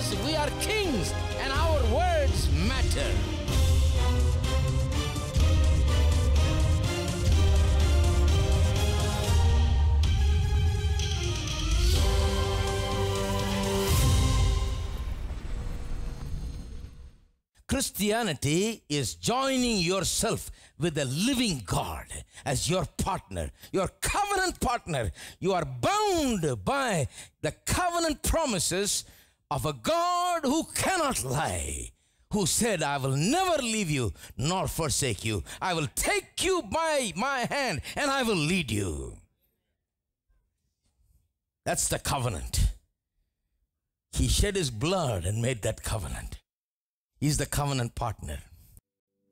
because we are kings and our words matter. Christianity is joining yourself with the living God as your partner, your covenant partner. You are bound by the covenant promises of a God who cannot lie, who said, I will never leave you nor forsake you. I will take you by my hand and I will lead you. That's the covenant. He shed his blood and made that covenant. He's the covenant partner.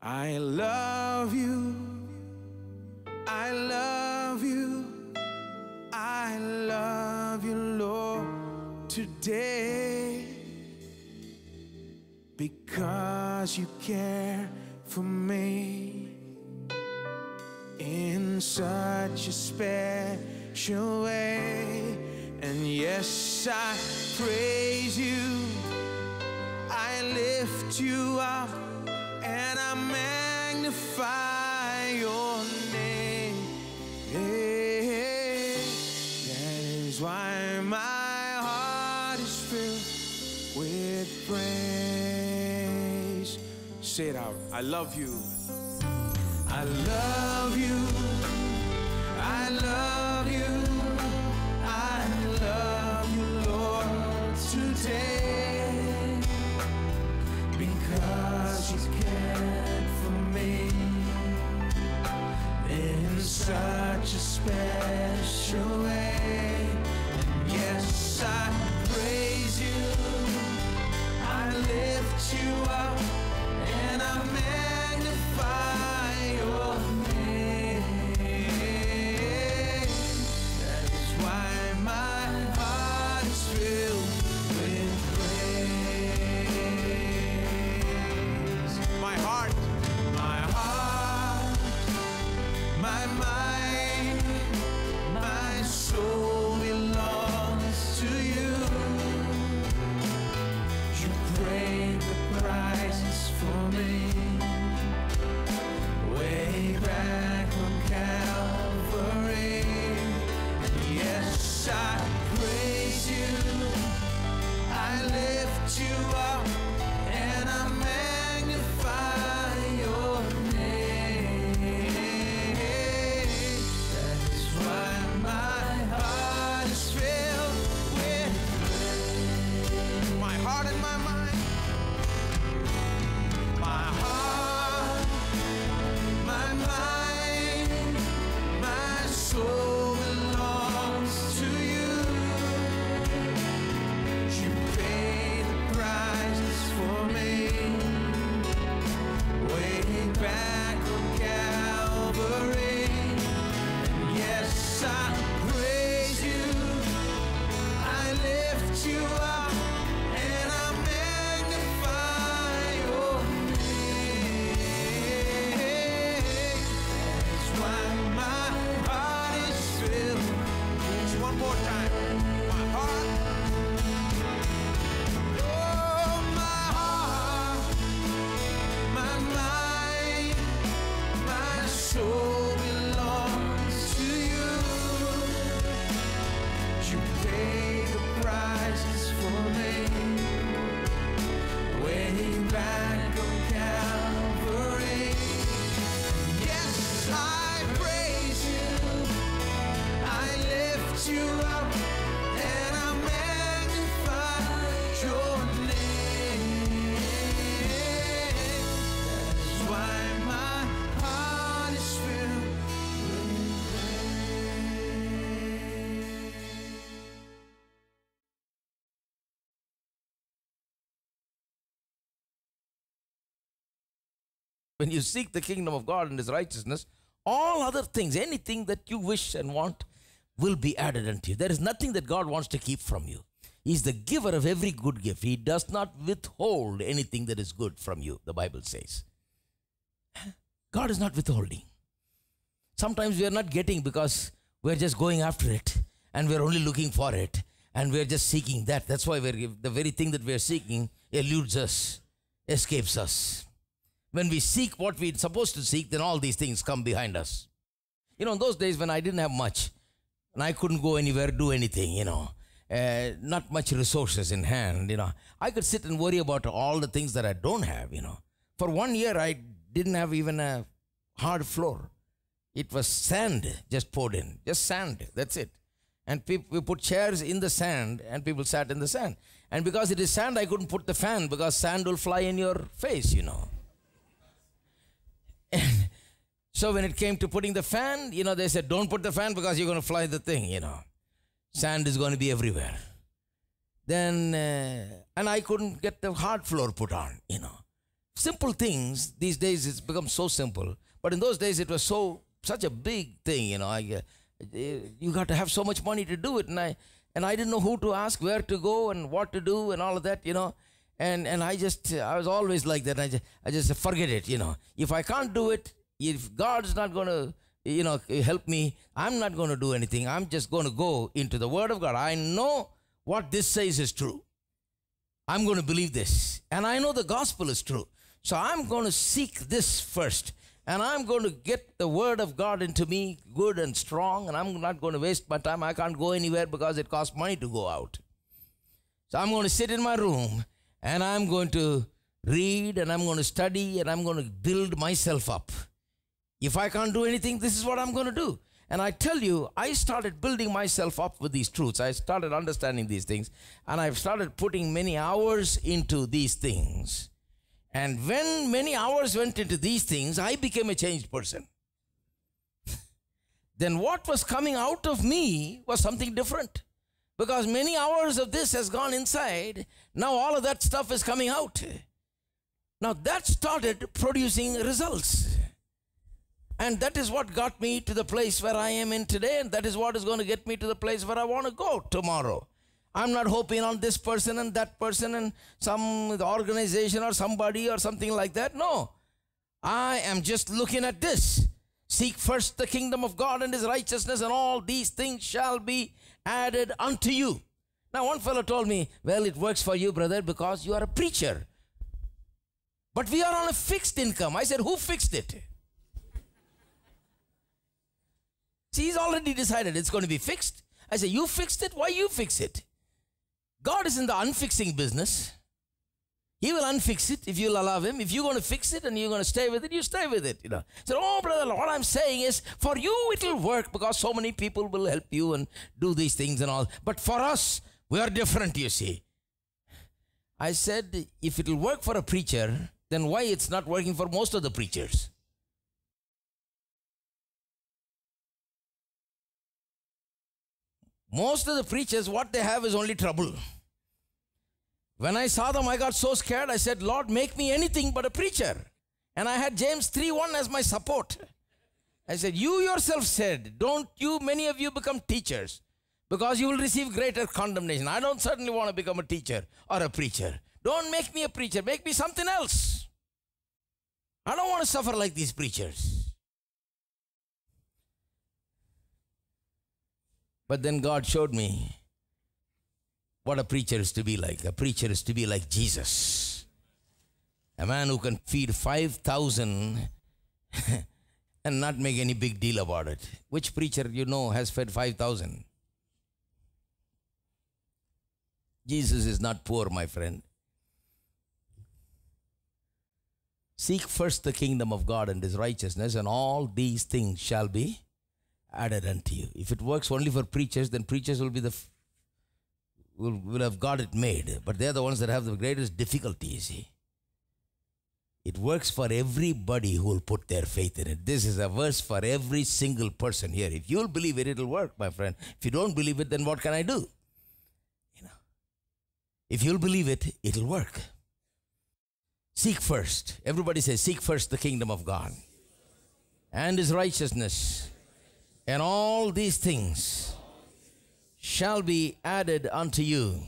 I love you. I love you. I love you, Lord, today. Because you care for me in such a special way. And yes, I praise you. I lift you up and I magnify your name. That is why my heart is filled with praise. Say it out. I love you. I love you. I love you. I love you, Lord, today. Because you cared for me in such a special way. And yes, I praise you. I lift you up and I magnify your name. That is why my heart is filled with praise. My heart, my mind, my soul belongs to you. You paid the price for me way back on Calvary. And yes, I praise you. I lift you up and I magnify your name. That is why my heart is filled with praise. My heart and my mind. My heart, my mind, my soul belongs to you. You paid the price for me way back on Calvary. And yes, I praise you. I lift you up and I magnify your name. That's why my heart is filled. Just one more time. My heart. Oh, my heart, my mind, my soul belongs to you. You paid the prices for me way back on Calvary. Yes, I praise you. I lift you up and I magnify your name. That's why my heart is filled with praise. When you seek the kingdom of God and his righteousness, all other things, anything that you wish and want, will be added unto you. There is nothing that God wants to keep from you. He is the giver of every good gift. He does not withhold anything that is good from you, the Bible says. God is not withholding. Sometimes we are not getting because we are just going after it and we are only looking for it. And we're just seeking that. That's why the very thing that we're seeking eludes us, escapes us. When we seek what we're supposed to seek, then all these things come behind us. In those days when I didn't have much, and I couldn't go anywhere, do anything, not much resources in hand, I could sit and worry about all the things that I don't have, For 1 year, I didn't have even a hard floor. It was sand just poured in, just sand, that's it. And we put chairs in the sand, and people sat in the sand. And because it is sand, I couldn't put the fan, because sand will fly in your face, And so when it came to putting the fan, they said, don't put the fan because you're going to fly the thing, Sand is going to be everywhere. Then, and I couldn't get the hard floor put on, Simple things, these days it's become so simple. But in those days it was such a big thing, you got to have so much money to do it. And I didn't know who to ask, where to go and what to do and all of that, And I was always like that. I just forget it, If I can't do it, if God's not going to, help me, I'm not going to do anything. I'm just going to go into the Word of God. I know what this says is true. I'm going to believe this. And I know the gospel is true. So I'm going to seek this first. And I'm going to get the Word of God into me good and strong. And I'm not going to waste my time. I can't go anywhere because it costs money to go out. So I'm going to sit in my room. And I'm going to read, and I'm going to study, and I'm going to build myself up. If I can't do anything, this is what I'm going to do. And I tell you, I started building myself up with these truths. I started understanding these things, and I've started putting many hours into these things. And when many hours went into these things, I became a changed person. Then what was coming out of me was something different. Because many hours of this has gone inside, now all of that stuff is coming out. Now that started producing results. And that is what got me to the place where I am in today, and that is what is going to get me to the place where I want to go tomorrow. I'm not hoping on this person and that person and some organization or somebody or something like that. No. I am just looking at this. Seek first the kingdom of God and His righteousness, and all these things shall be added unto you. Now one fellow told me, well, it works for you, brother, because you are a preacher. But we are on a fixed income. I said, who fixed it? See, he's already decided it's going to be fixed. I said, you fixed it? Why you fix it? God is in the unfixing business. He will unfix it if you'll allow Him. If you're going to fix it and you're going to stay with it, you stay with it. So, oh, brother, what I'm saying is, for you it will work because so many people will help you and do these things and all. But for us, we are different, you see. I said, if it will work for a preacher, then why it's not working for most of the preachers? Most of the preachers, what they have is only trouble. When I saw them, I got so scared. I said, Lord, make me anything but a preacher. And I had James 3:1 as my support. I said, you yourself said, don't you, many of you become teachers because you will receive greater condemnation. I don't certainly want to become a teacher or a preacher. Don't make me a preacher. Make me something else. I don't want to suffer like these preachers. But then God showed me what a preacher is to be like. A preacher is to be like Jesus. A man who can feed 5,000 and not make any big deal about it. Which preacher has fed 5,000? Jesus is not poor, my friend. Seek first the kingdom of God and His righteousness, and all these things shall be added unto you. If it works only for preachers, then preachers will be will have got it made. But they're the ones that have the greatest difficulty, you see. It works for everybody who will put their faith in it. This is a verse for every single person here. If you'll believe it, it'll work, my friend. If you don't believe it, then what can I do? If you'll believe it, it'll work. Seek first. Everybody says, seek first the kingdom of God and His righteousness, and all these things shall be added unto you.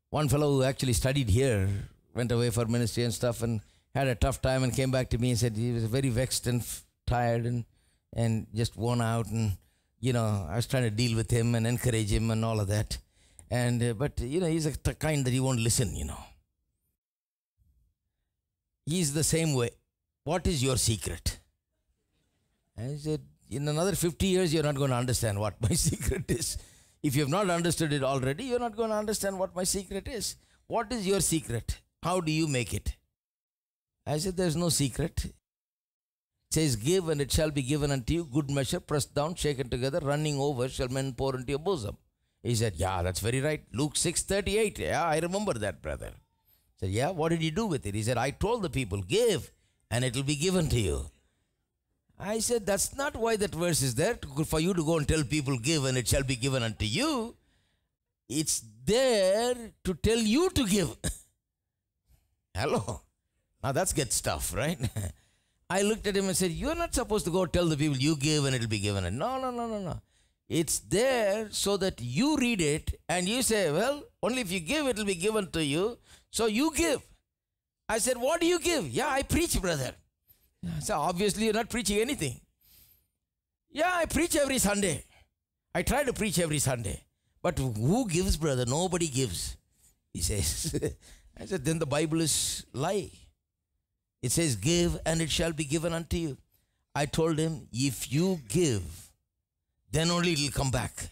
One fellow who actually studied here, went away for ministry and stuff and had a tough time and came back to me and said he was very vexed and tired and just worn out and I was trying to deal with him and encourage him and all of that. But he's a kind that he won't listen, He's the same way. What is your secret? I said, in another 50 years, you're not going to understand what my secret is. If you have not understood it already, you're not going to understand what my secret is. What is your secret? How do you make it? I said, there's no secret. It says, give and it shall be given unto you. Good measure, pressed down, shaken together, running over, shall men pour into your bosom. He said, yeah, that's very right. Luke 6:38. Yeah, I remember that, brother. I said, yeah, what did he do with it? He said, I told the people, give and it will be given to you. I said, that's not why that verse is there, for you to go and tell people, give and it shall be given unto you. It's there to tell you to give. Hello. Now that's good stuff, right? I looked at him and said, you're not supposed to go tell the people, you give and it will be given. No. It's there so that you read it and you say, well, only if you give, it will be given to you. So you give. I said, what do you give? Yeah, I preach, brother. So obviously you're not preaching anything. Yeah, I preach every Sunday. I try to preach every Sunday. But who gives, brother? Nobody gives. He says. I said, then the Bible is lie. It says, give and it shall be given unto you. I told him, if you give, then only it will come back.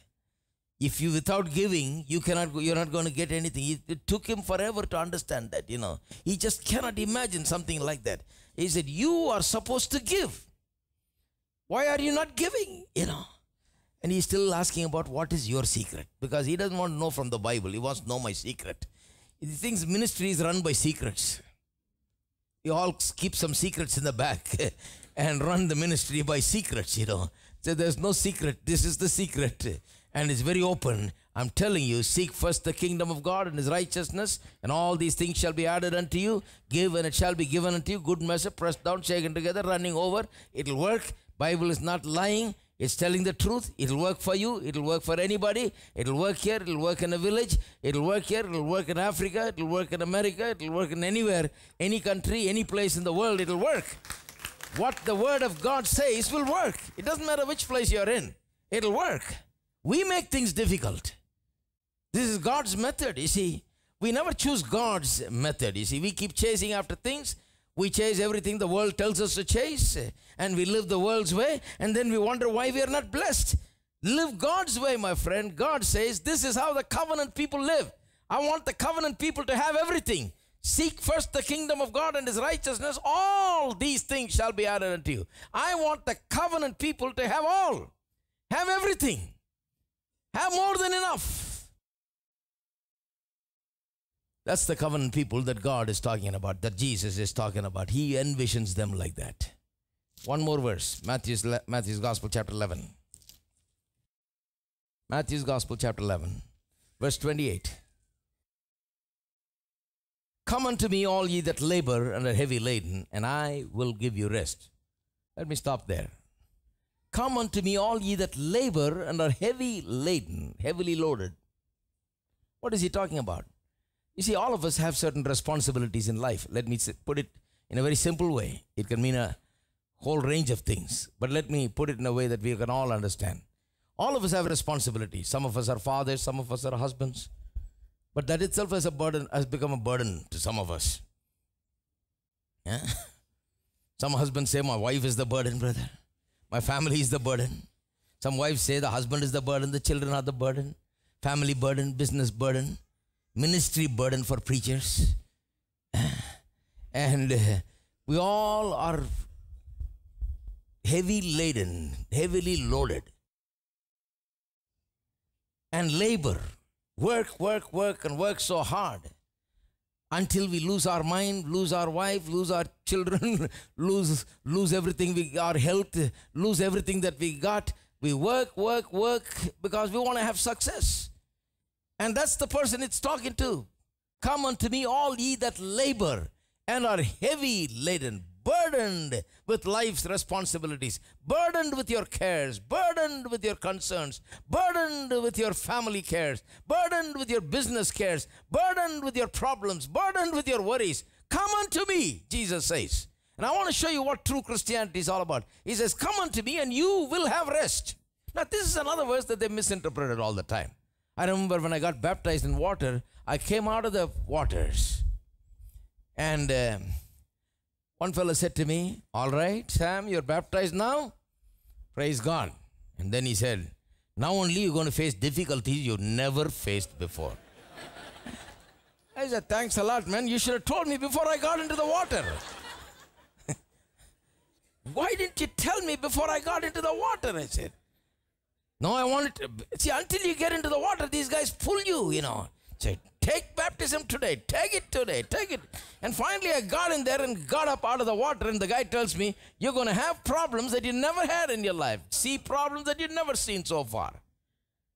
If you, without giving, you're not going to get anything. It took him forever to understand that, He just cannot imagine something like that. He said, you are supposed to give. Why are you not giving, And he's still asking about what is your secret. Because he doesn't want to know from the Bible. He wants to know my secret. He thinks ministry is run by secrets. We all keep some secrets in the back and run the ministry by secrets, So there's no secret. This is the secret. And it's very open. I'm telling you, seek first the kingdom of God and his righteousness, and all these things shall be added unto you. Give and it shall be given unto you. Good measure, pressed down, shaken together, running over. It'll work. Bible is not lying. It's telling the truth. It'll work for you. It'll work for anybody. It'll work here. It'll work in a village. It'll work here. It'll work in Africa. It'll work in America. It'll work in anywhere, any country, any place in the world. It'll work. What the word of God says will work. It doesn't matter which place you're in. It'll work. We make things difficult. This is God's method, you see. We never choose God's method, you see. We keep chasing after things. We chase everything the world tells us to chase. And we live the world's way. And then we wonder why we are not blessed. Live God's way, my friend. God says this is how the covenant people live. I want the covenant people to have everything. Seek first the kingdom of God and his righteousness. All these things shall be added unto you. I want the covenant people to have all. Have everything. Have more than enough. That's the covenant people that God is talking about, that Jesus is talking about. He envisions them like that. One more verse, Matthew's Gospel, chapter 11. Matthew's Gospel, chapter 11, verse 28. Come unto me, all ye that labor and are heavy laden, and I will give you rest. Let me stop there. Come unto me, all ye that labor and are heavy laden, heavily loaded. What is he talking about? You see, all of us have certain responsibilities in life. Let me put it in a very simple way. It can mean a whole range of things, but let me put it in a way that we can all understand. All of us have responsibilities. Some of us are fathers, some of us are husbands. But that itself is a burden, has become a burden to some of us. Yeah? Some husbands say, my wife is the burden, brother. My family is the burden. Some wives say the husband is the burden, the children are the burden. Family burden, business burden, ministry burden for preachers. And we all are heavy laden, heavily loaded. And labor, work, and work so hard until we lose our mind, lose our wife, lose our children, lose everything, our health, lose everything that we got. We work because we want to have success. And that's the person it's talking to. Come unto me, all ye that labor and are heavy laden, burdened with life's responsibilities, burdened with your cares, burdened with your concerns, burdened with your family cares, burdened with your business cares, burdened with your problems, burdened with your worries. Come unto me, Jesus says. And I want to show you what true Christianity is all about. He says, come unto me and you will have rest. Now, this is another verse that they misinterpreted all the time. I remember when I got baptized in water, I came out of the waters. And one fellow said to me, "All right, Sam, you're baptized now? Praise God." And then he said, "Now only you're going to face difficulties you never faced before." I said, "Thanks a lot, man. You should have told me before I got into the water." "Why didn't you tell me before I got into the water?" I said. "No, I wanted to." See, until you get into the water, these guys pull you, Say, "Take baptism today. Take it today. Take it." And finally, I got in there and got up out of the water, and the guy tells me, "You're going to have problems that you never had in your life. See problems that you've never seen so far."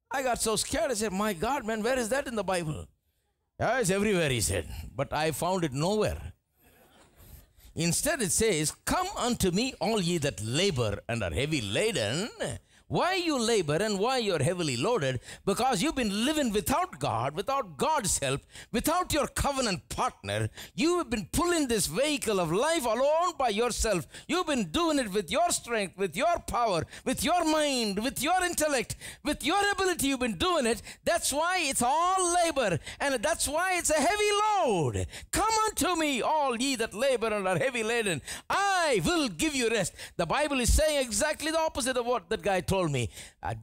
I got so scared. I said, "My God, man, where is that in the Bible?" "Yeah, it's everywhere," he said. But I found it nowhere. Instead, it says, "Come unto me, all ye that labor and are heavy laden." Why you labor and why you're heavily loaded? Because you've been living without God, without God's help, without your covenant partner. You have been pulling this vehicle of life alone by yourself. You've been doing it with your strength, with your power, with your mind, with your intellect, with your ability. You've been doing it. That's why it's all labor, and that's why it's a heavy load. Come unto me, all ye that labor and are heavy laden. I will give you rest. The Bible is saying exactly the opposite of what that guy told me.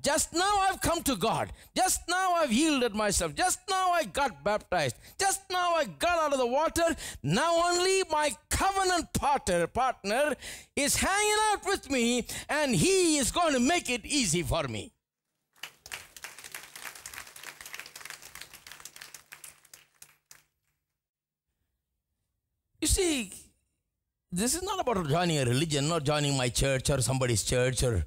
Just now I've come to God. Just now I've yielded myself. Just now I got baptized. Just now I got out of the water. Now only my covenant partner is hanging out with me, and he is going to make it easy for me. You see, this is not about joining a religion, not joining my church or somebody's church or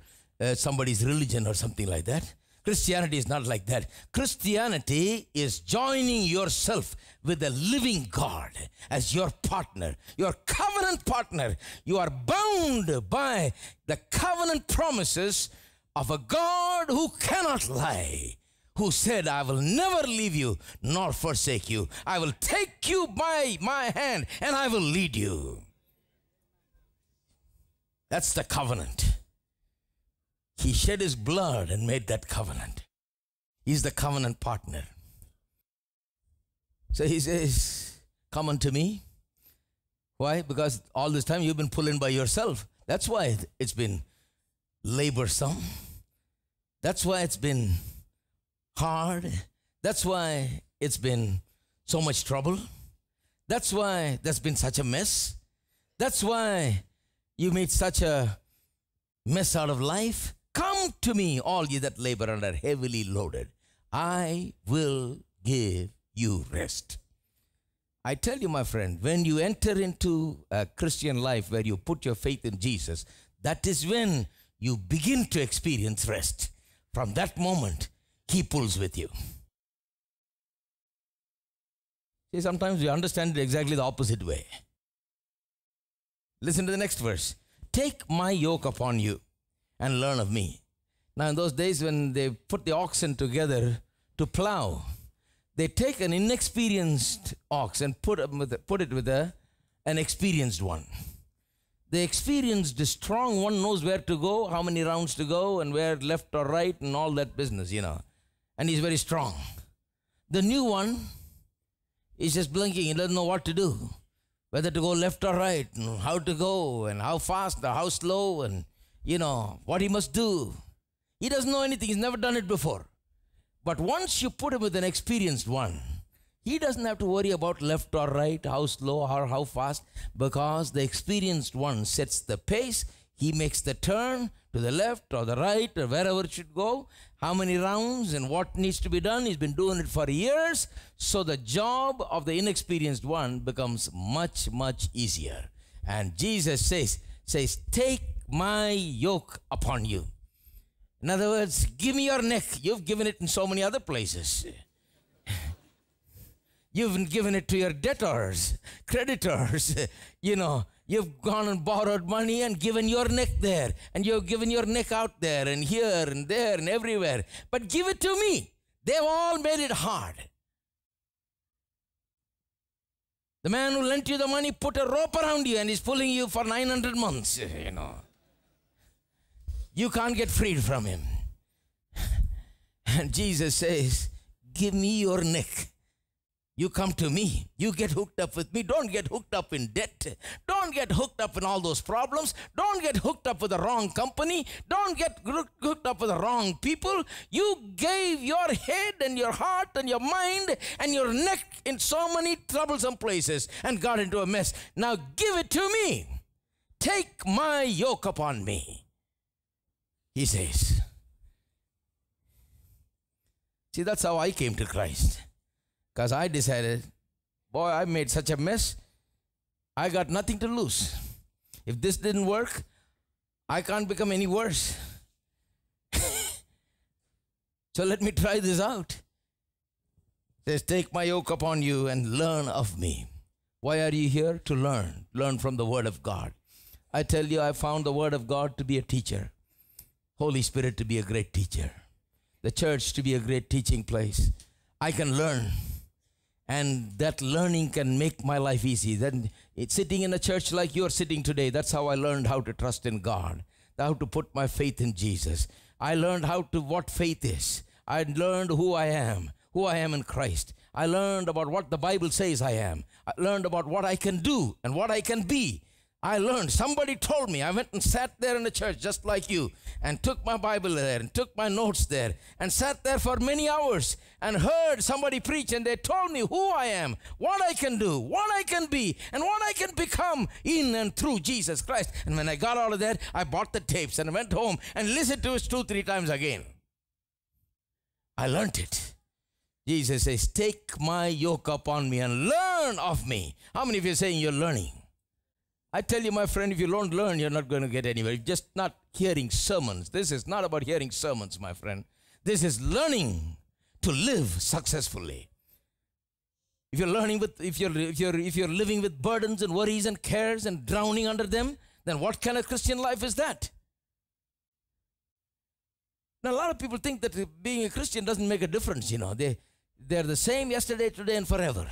somebody's religion or something like that. Christianity is not like that. Christianity is joining yourself with the living God as your partner, your covenant partner. You are bound by the covenant promises of a God who cannot lie, who said, "I will never leave you nor forsake you. I will take you by my hand and I will lead you." That's the covenant. He shed his blood and made that covenant. He's the covenant partner. So he says, "Come unto me." Why? Because all this time you've been pulling by yourself. That's why it's been laborsome. That's why it's been hard. That's why it's been so much trouble. That's why there's been such a mess. That's why you made such a mess out of life. Come to me, all ye that labor and are heavily loaded. I will give you rest. I tell you, my friend, when you enter into a Christian life where you put your faith in Jesus, that is when you begin to experience rest. From that moment, he pulls with you. See, sometimes we understand it exactly the opposite way. Listen to the next verse. "Take my yoke upon you and learn of me." Now, in those days when they put the oxen together to plow, they take an inexperienced ox and put it with an experienced one. The experienced, the strong one knows where to go, how many rounds to go, and where left or right, and all that business, And he's very strong. The new one is just blinking. He doesn't know what to do, whether to go left or right, and how to go, and how fast or how slow, and what he must do. He doesn't know anything. He's never done it before. But once you put him with an experienced one, he doesn't have to worry about left or right, how slow or how fast, because the experienced one sets the pace. He makes the turn to the left or the right or wherever it should go, how many rounds and what needs to be done. He's been doing it for years. So the job of the inexperienced one becomes much, much easier. And Jesus says, "Take my yoke upon you." In other words, give me your neck. You've given it in so many other places. You've given it to your debtors, creditors. You've gone and borrowed money and given your neck there. And you've given your neck out there and here and there and everywhere. But give it to me. They've all made it hard. The man who lent you the money put a rope around you and is pulling you for 900 months, You can't get freed from him. And Jesus says, give me your neck. You come to me. You get hooked up with me. Don't get hooked up in debt. Don't get hooked up in all those problems. Don't get hooked up with the wrong company. Don't get hooked up with the wrong people. You gave your head and your heart and your mind and your neck in so many troublesome places and got into a mess. Now give it to me. Take my yoke upon me, he says. See, that's how I came to Christ. Because I decided, boy, I made such a mess. I got nothing to lose. If this didn't work, I can't become any worse. So let me try this out. It says, take my yoke upon you and learn of me. Why are you here? To learn. Learn from the Word of God. I tell you, I found the Word of God to be a teacher. Holy Spirit to be a great teacher. The church to be a great teaching place. I can learn. And that learning can make my life easy. Then it's sitting in a church like you're sitting today. That's how I learned how to trust in God, how to put my faith in Jesus. I learned what faith is. I learned who I am in Christ. I learned about what the Bible says I am. I learned about what I can do and what I can be. I learned. Somebody told me. I went and sat there in the church just like you and took my Bible there and took my notes there and sat there for many hours and heard somebody preach, and they told me who I am, what I can do, what I can be, and what I can become in and through Jesus Christ. And when I got out of that, I bought the tapes and went home and listened to it 2-3 times again. I learned it. Jesus says, take my yoke upon me and learn of me. How many of you are saying you're learning? I tell you, my friend, if you don't learn, you're not going to get anywhere. You're just not hearing sermons. This is not about hearing sermons, my friend. This is learning to live successfully. If you're learning if you're living with burdens and worries and cares and drowning under them, then what kind of Christian life is that? Now, a lot of people think that being a Christian doesn't make a difference. You know, they're the same yesterday, today, and forever.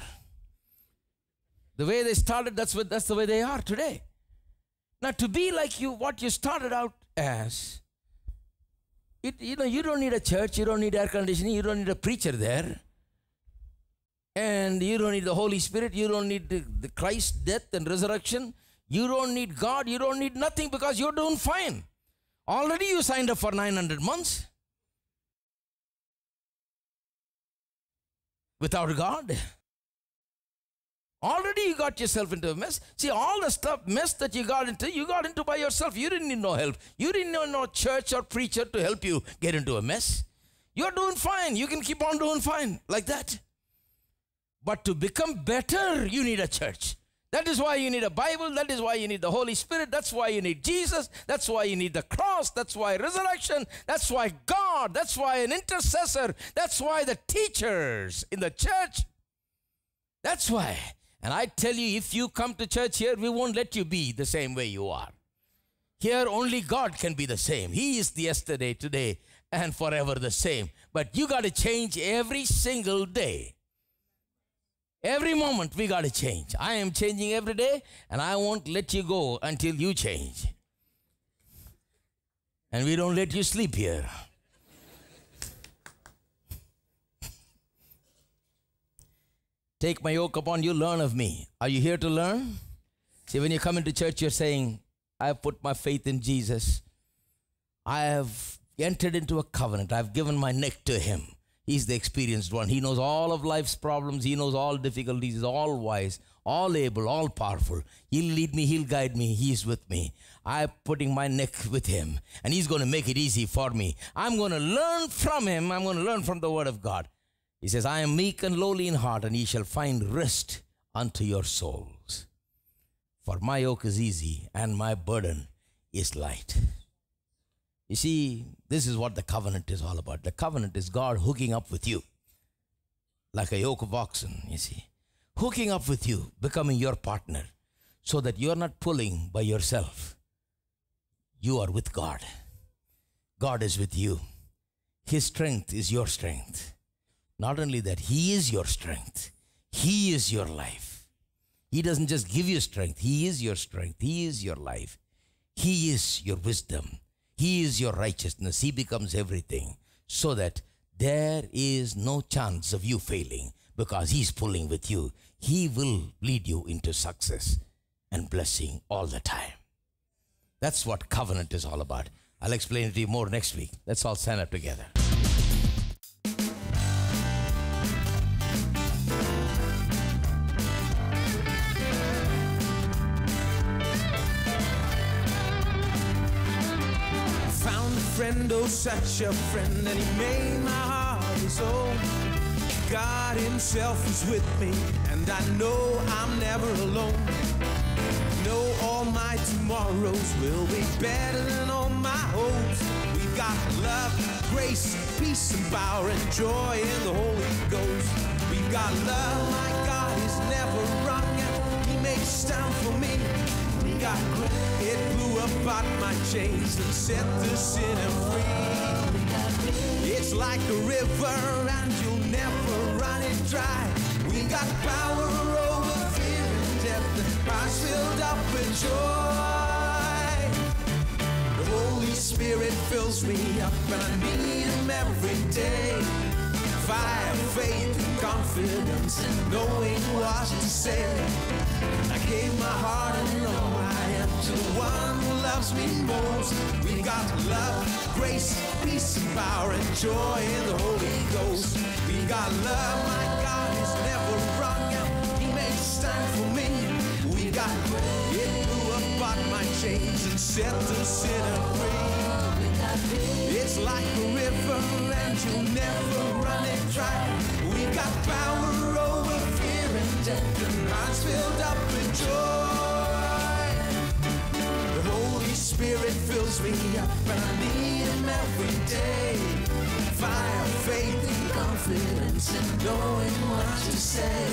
The way they started, that's the way they are today. Now, to be like what you started out as, you don't need a church, you don't need air conditioning, you don't need a preacher there, and you don't need the Holy Spirit, you don't need the Christ's death and resurrection, you don't need God, you don't need nothing, because you're doing fine. Already you signed up for 900 months without God. Already you got yourself into a mess. See, all the mess that you got into by yourself. You didn't need no help. You didn't need no church or preacher to help you get into a mess. You're doing fine. You can keep on doing fine like that. But to become better, you need a church. That is why you need a Bible. That is why you need the Holy Spirit. That's why you need Jesus. That's why you need the cross. That's why resurrection. That's why God. That's why an intercessor. That's why the teachers in the church. That's why. And I tell you, if you come to church here, we won't let you be the same way you are. Here, only God can be the same. He is the yesterday, today, and forever the same. But you got to change every single day. Every moment we got to change. I am changing every day, and I won't let you go until you change. And we don't let you sleep here. Take my yoke upon you, learn of me. Are you here to learn? See, when you come into church, you're saying, I have put my faith in Jesus. I have entered into a covenant. I've given my neck to him. He's the experienced one. He knows all of life's problems. He knows all difficulties. He's all wise, all able, all powerful. He'll lead me. He'll guide me. He's with me. I'm putting my neck with him, and he's going to make it easy for me. I'm going to learn from him. I'm going to learn from the word of God. He says, I am meek and lowly in heart, and ye shall find rest unto your souls. For my yoke is easy, and my burden is light. You see, this is what the covenant is all about. The covenant is God hooking up with you, like a yoke of oxen, you see. Hooking up with you, becoming your partner, so that you're not pulling by yourself. You are with God. God is with you. His strength is your strength. Not only that, he is your strength. He is your life. He doesn't just give you strength. He is your strength. He is your life. He is your wisdom. He is your righteousness. He becomes everything, so that there is no chance of you failing because He's pulling with you. He will lead you into success and blessing all the time. That's what covenant is all about. I'll explain it to you more next week. Let's all stand up together. Found a friend, oh such a friend, and He made my heart His own. God Himself is with me, and I know I'm never alone. Know all my tomorrows will be better than all my hopes. We've got love, grace, peace, and power, and joy in the Holy Ghost. We've got love, my God is never wrong, and He makes time for me. We got grace, it blew apart my chains and set the sinner free. It's like a river, and you'll never run it dry. We got power over fear and death, hearts filled up with joy. The Holy Spirit fills me up, and I need Him every day. Fire, faith, and confidence, and knowing what to say. I gave my heart and all I am to the one who loves me most. We got love, grace, peace, and power, and joy in the Holy Ghost. We got love, my God is never wrong, and He makes time for me. We got it blew apart my chains and set the sinner free. It's like a river, and you'll never run it dry. We got power over fear and death, and hearts filled up with joy. The Holy Spirit fills me up, and I need Him every day. Fire, faith, and confidence, and knowing what to say.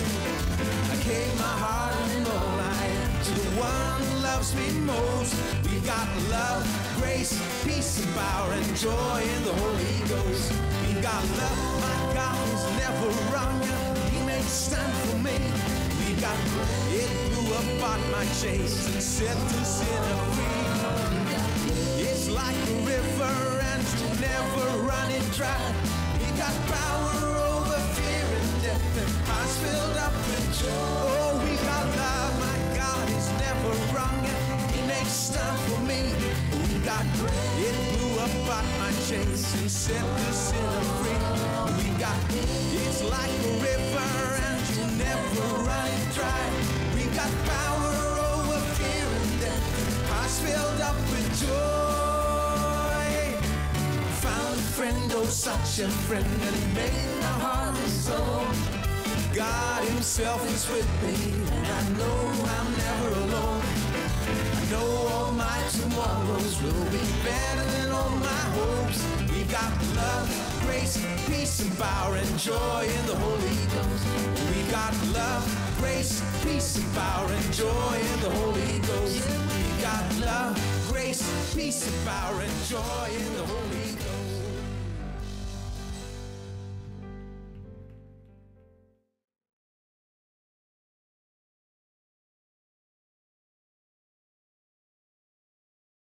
I gave my heart and all I am to the one who loves me most. We got love, grace, peace, and power, and joy in the Holy Ghost. We got love, my God is never wrong, He makes time for me. We got it blew apart my chains and set the sinner free. It's like a river, and you'll never run it dry. We got power over fear and death, and hearts filled up with joy. Oh, we got love, my God is never wrong, and He makes time for me. We got it blew apart my chains and set the sinner free. We got it's like a river, and you'll never run it dry. We got power over fear and death, hearts filled up with joy. Found a friend, oh such a friend, and He made my heart His own. God Himself is with me, and I know I'm never alone. I know all my tomorrows will be better than all my hopes. We got love, grace, peace, and power, and joy in the Holy Ghost. We got love, grace, peace, and power, and joy in the Holy Ghost. We got love, grace, peace, and power, and joy in the